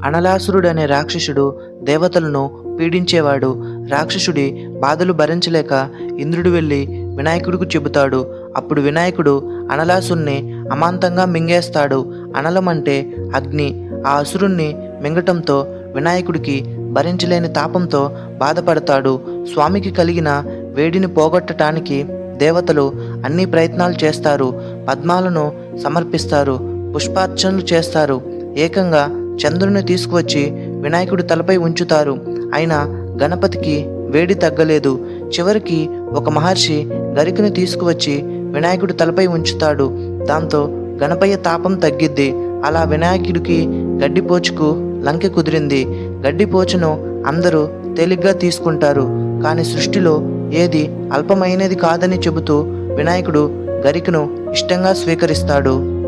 అనలాసురుడనే రాక్షసుడు దేవతలను పీడించేవాడు. రాక్షసుడి బాధలు భరించలేక ఇంద్రుడు వెళ్ళి వినాయకుడికి చెబుతాడు. అప్పుడు వినాయకుడు అనలాసురుణ్ణి అమాంతంగా మింగేస్తాడు. అనలం అంటే అగ్ని. ఆ అసురుణ్ణి మింగటంతో వినాయకుడికి భరించలేని తాపంతో బాధపడతాడు. స్వామికి కలిగిన వేడిని పోగొట్టడానికి దేవతలు అన్ని ప్రయత్నాలు చేస్తారు. పద్మాలను సమర్పిస్తారు, పుష్పార్చనలు చేస్తారు. ఏకంగా చంద్రుని తీసుకువచ్చి వినాయకుడి తలపై ఉంచుతారు. అయినా గణపతికి వేడి తగ్గలేదు. చివరికి ఒక మహర్షి గరికను తీసుకువచ్చి వినాయకుడి తలపై ఉంచుతాడు. దాంతో గణపయ్య తాపం తగ్గిద్ది. అలా వినాయకుడికి గడ్డిపోచుకు లంకె కుదిరింది. గడ్డిపోచును అందరూ తేలిగ్గా తీసుకుంటారు. కానీ సృష్టిలో ఏది అల్పమైనది కాదని చెబుతూ వినాయకుడు గరికను ఇష్టంగా స్వీకరిస్తాడు.